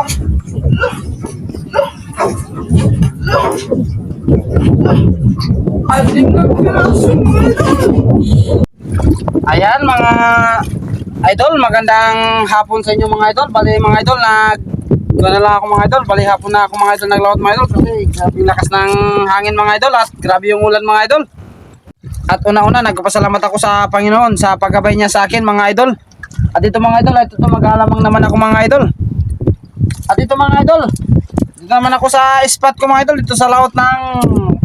Ayan mga idol, magandang hapon sa inyo mga idol. Bali mga idol, na lang ako mga idol. Bali hapon na ako mga idol naglawat mga idol. Kasi grabe yung lakas ng hangin mga idol at grabe yung ulan mga idol. At una-una nagpapasalamat ako sa Panginoon sa paggabay niya sa akin mga idol. At ito mga idol, ito mag-aalamang naman ako mga idol. At ito mga idol, dito naman ako sa spot ko mga idol, dito sa laot ng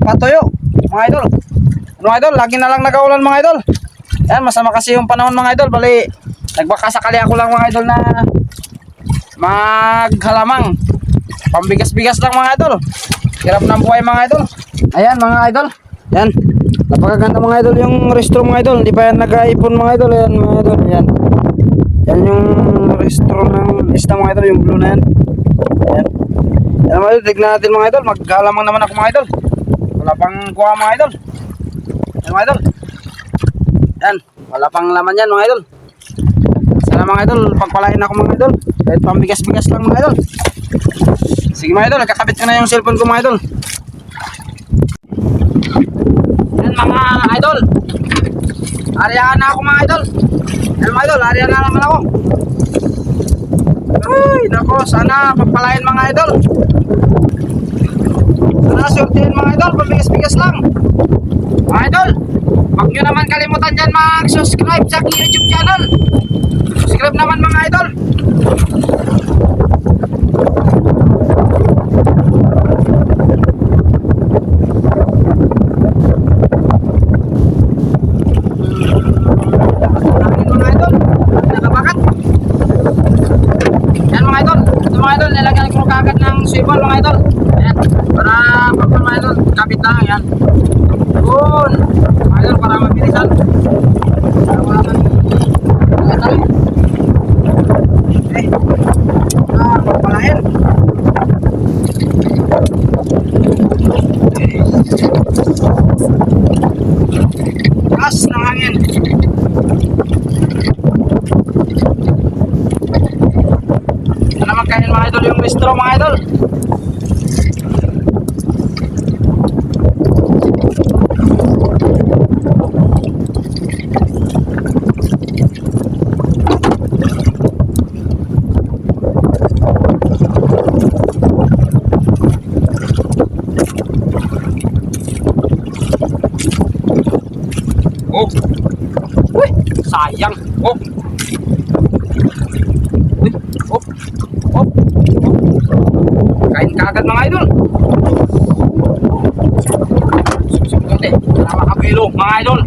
Patuyo mga idol. Mga idol, lagi na lang nag-aulan mga idol. Yan, masama kasi yung panahon mga idol. Bali, nagbakasakali ako lang mga idol na maghalamang. Pambigas-bigas lang mga idol. Hirap ng buhay mga idol. Ayan mga idol. Yan. Napakaganda mga idol yung restro mga idol. Hindi pa yan nag-aipon mga idol. Ayan mga idol. Yan. Yan yung restro ng isda mga idol. Yung blue na yan. Ayan. Yan mga idol. Tignan natin mga idol. Maghalamang naman ako mga idol. Wala pang kuha mga idol. Yan mga idol. Yan, wala pang laman yan mga idol. Sana mga idol, pagpalain ako mga idol. Kahit pambigas-bigas lang mga idol. Sige mga idol, nagkakabit ko na yung cellphone ko mga idol. Yan mga idol, ariyahan na ako mga idol. Yan mga idol, ariyahan na naman ako. Ay, nako, sana pagpalain mga idol. Sana surtihin mga idol, pambigas-bigas lang. Mga idol, huwag nyo naman kalimutan dyan mag-subscribe sa aking YouTube channel. Subscribe naman mga idol. Mga idol, nakabakat. Yan mga idol. Ito mga idol, nilagyan ko kagad ng swivel mga idol. Yan, para pag mga idol, kapit lang yan. Yun. Mga idol, para mabilisan. Para wala nang nagkatali. Okay. Pagpalain. Gas ng hangin. Sana magkain mga idol yung bistro mga idol. Oh. Uy, sayang. Oh. Uy, oh. Oh. Oh. Kain kagad mga idol. Susunod eh. Para makabilo mga idol.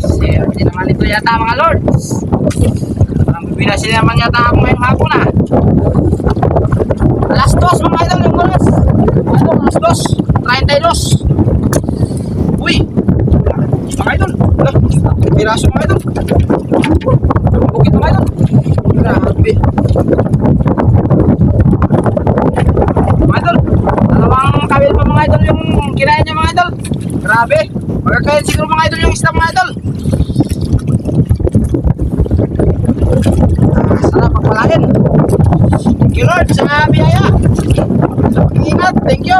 Serte naman ito yata mga lords. Parang bibinasin naman yata ako ngayong hapon ah. Alas 2 mga idol yung oras. Ano, alas 2. 32. Uy, mga idol, piraso mga idol. Bukit mga idol. Grabe. Mga idol, dalawang kawil pa mga idol yung kinain niya mga idol. Grabe, magkakain siguro mga idol yung isda mga idol. Sana pagpalain. Thank you Lord sa biyaya. Sa pag-iingat, thank you.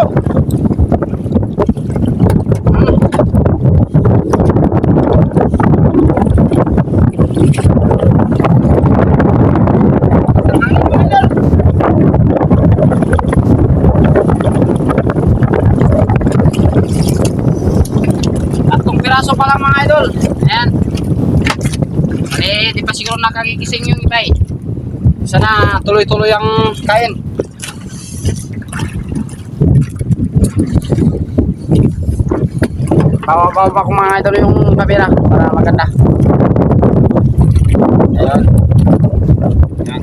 Piraso pa lang mga idol. Ayan. Di pa siguro nakagigising yung iba eh. Sana tuloy-tuloy ang kain. Bawa-bawa ko mga idol yung kabila para maganda. Ayan. Ayan.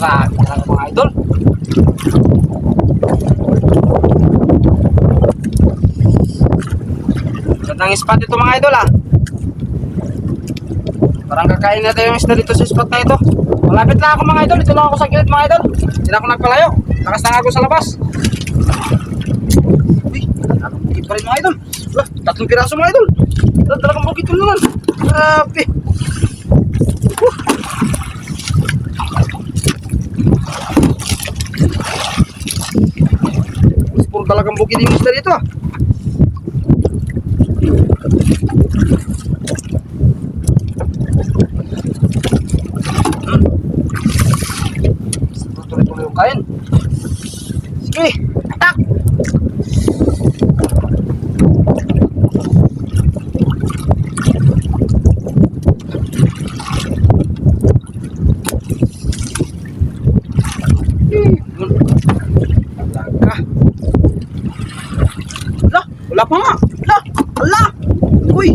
Grabe talaga mga idol. Gandang spot ito mga idol ah. Parang kakain na tayo yung isda dito sa spot na ito. Malapit lang ako mga idol. Ito lang ako sa gilid mga idol. Hindi na ako nagpalayo. Lakas na ako sa labas. Uy, talagang bukid pa rin mga idol. Wala, 3 piraso mga idol. Talagang bukid pa naman. Grabe. Puro talagang bukid yung isda dito ah. Tuloy-tuloy yung kain. Sige, atak! Wala pa nga. Ala. Uy.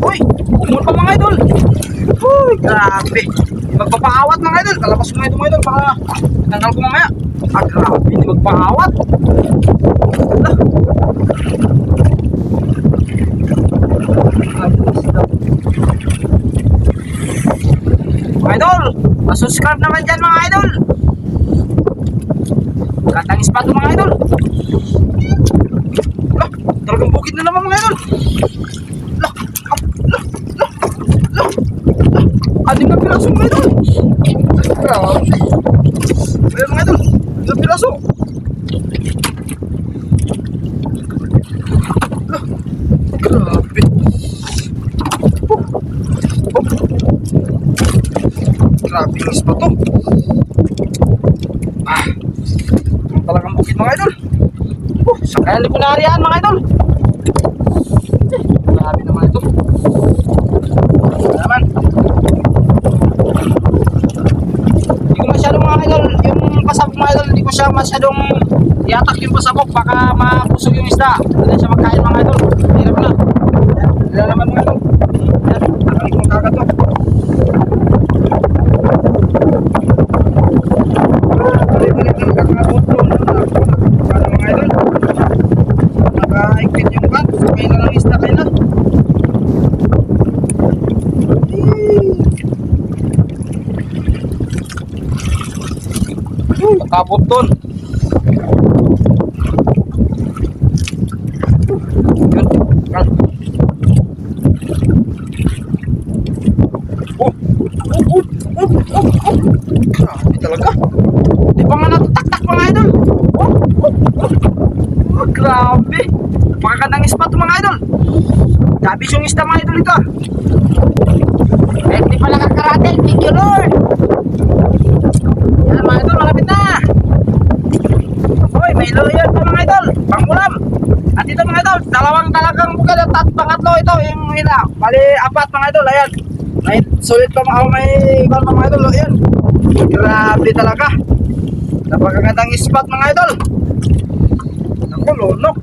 Uy. Umul pa mga idol. Uy, grabe. Magpapaawat mga idol. Kalabas ko mga idol para tanggal ko mamaya. Ah, grabe. Hindi magpaawat. Ala. Mga idol, subscribe naman dyan mga idol. Katang ispat mga idol. Talagang bukid na naman mga idol. Adim na piraso mga idol. Ayan mga idol, adim na piraso. Grabe. Grabe yung ispa to. Talagang bukid mga idol. Sakayan ko na riyan mga idol. Grabe naman ito. Naman. Hindi ko masyadong mga idol, yung pasabog mga idol, hindi ko siya masyadong iatak yung pasabog, baka mapusog yung isda. Hindi siya magkain mga idol. Hirap na. Yan naman mga idol. Yan, nakalik mong kagat to. Balik-balik ng kakabutron. Para mga idol. Nakaikpit yung bat. Sakay na lang isda kayo na. Nakabuton. Grabe talaga. Di pa nga natutaktak mga idol. Grabe. Pakakandang spot mga idol. Dabis yung isda mga idol ito. Eh, di pa nakakarating. Thank you Lord. Yan mga idol, malapit na. Hoy, may loyan pa mga idol. Pangulam. At ito mga idol, dalawang talagang bukal at pangatlo ito yung hila. Bali, 4 mga idol. Ayan. May sulit pa may ikon pa mga idol. Ayan. Grabe talaga. Napakagandang spot mga idol. Ako, lonok.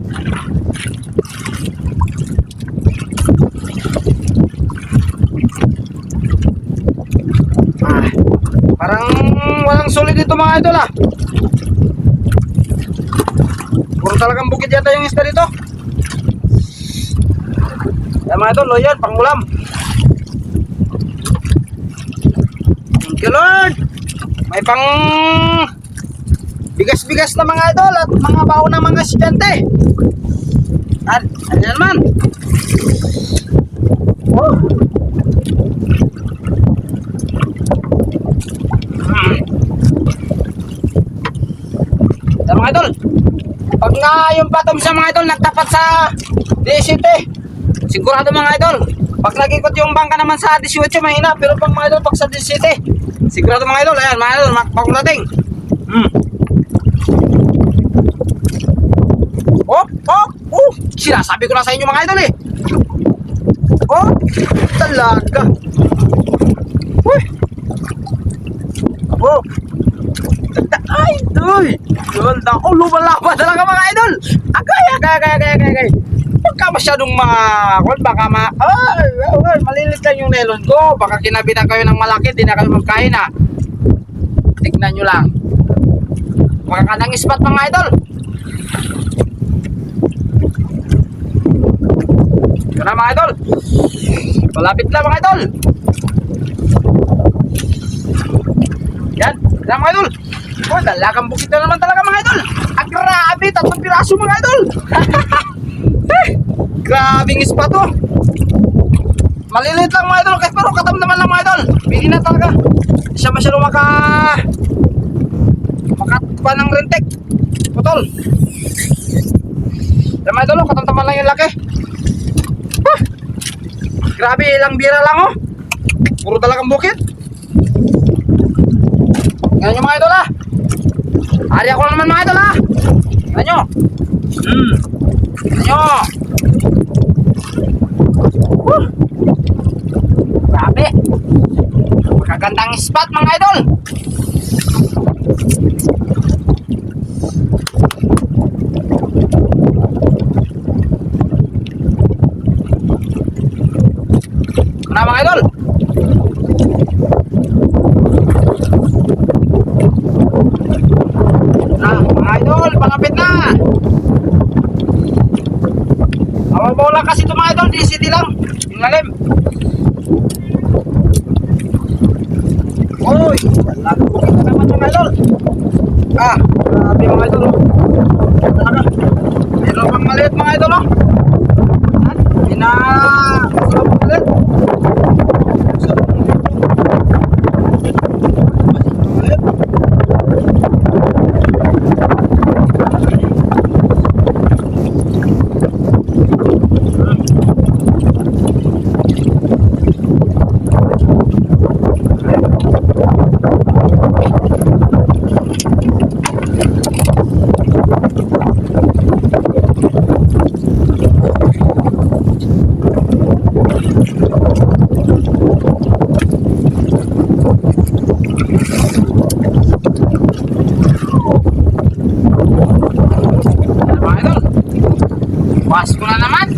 Parang walang sulit dito mga idol ah. Puro talagang bukid yata yung isda dito. Ayan mga idol, yan, pangulam. Thank you Lord. May pang bigas-bigas na mga idol at mga baon ng mga estudyante. At ayan naman. Oh. Ayan mga idol. Pag nga yung patom sa mga idol nagtapat sa 17, sigurado mga idol. Pag nag-ikot yung bangka naman sa 18 mahina, pero pag mga idol pag sa 17, sigurado mga idol. Ayan mga idol, pagdating. Sinasabi ko na sa inyo mga idol eh. Oh, talaga. Uy. Oh. Ay, doy. Yun, ako lumalaban talaga mga idol. Agay. Pagka masyadong baka malilit lang yung nelon ko. Baka kinabi na kayo ng malaki, di na kayo magkain ha. Tignan nyo lang. Makakadang spot mga idol. Yun na mga idol. Malapit lang mga idol. Yan, yan mga idol. Oh, dalagang bukid na naman talaga mga idol. Ang grabe, 3 piraso mga idol. Grabing spot oh. Maliliit lang mga idol, kahit pero katamdaman lang mga idol. Bigyan na talaga. Hindi siya masyadong makakuha ng rentek. Putol. Yan mga idol, katamdaman lang yung laki. Grabe, ilang bira lang oh. Puro talagang bukid. Yan yung mga idol ah. Ari ako naman mga idol ah. Yan nyo. Yan nyo. Grabe. Magagandang spot mga idol. Ano mga idol? Mga idol, palapit na. Mababaw lang kasi ito mga idol, DCT lang. Yung lalim. Uy, lagukit na naman mga idol. Grabe mga idol. Talaga. Meron pang maliit mga idol. Sarap maliit. Pas ko na naman.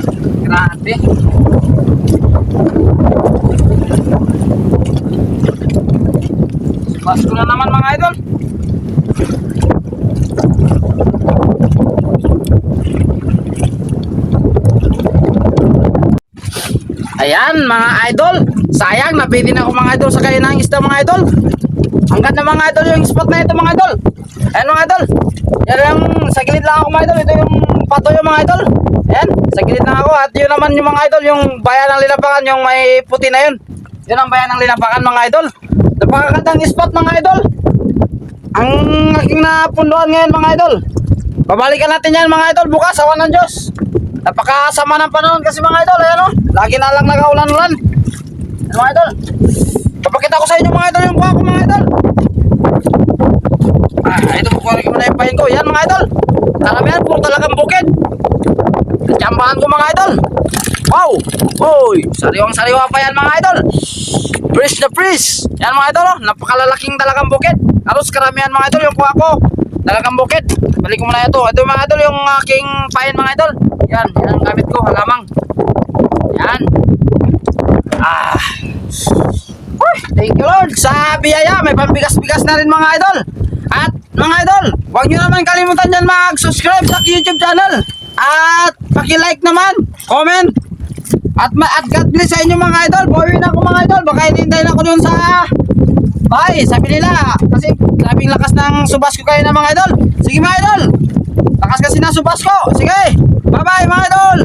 Grabe. Pas ko na naman mga idol. Ayan mga idol. Sayang, nabitin ako mga idol sa kayo ng isda mga idol. Ang ganda mga idol yung spot na ito mga idol. Ayan mga idol. Yan yung sa gilid lang ako mga idol. Ito yung patoyo mga idol. Ayan, sa gilid lang ako. At yun naman yung mga idol, yung bayan ng Linapakan, yung may puti na yun. Yun ang bayan ng Linapakan mga idol. Napakagandang spot mga idol. Ang aking napunduan ngayon mga idol. Babalikan natin yan mga idol bukas, awan ng Diyos. Napakasama ng panahon kasi mga idol. Ayan o, lagi na lang nagaulan-ulan. Ayan mga idol. Papakita ko sa inyo mga idol yung kuha ko mga idol. Ito po kuha ko na yung pahin ko. Yan mga idol. Karamihan puro talagang bukid. Chambahan ko mga idol. Wow! Uy! Sariwang-sariwa pa yan mga idol. Fresh na fresh. Yan mga idol. Napakalalaking talagang bukid. Halos karamihan mga idol yung kuha ko. Talagang bukid. Balik ko muna ito. Ito mga idol yung aking pahin mga idol. Yan. Yan ang gamit ko. Halamang. Yan. Uy! Thank you Lord. Sa biyaya may pambigas-bigas na rin mga idol. At mga idol, huwag nyo naman kalimutan dyan mag-subscribe sa YouTube channel. At paki-like naman, comment. At God bless sa inyo mga idol. Pauwi na ako mga idol. Baka hinihintay na ako dun sa bahay. Sabi nila, kasi grabing lakas ng subas ko kayo na mga idol. Sige mga idol. Lakas kasi ng subas ko. Sige. Bye bye mga idol.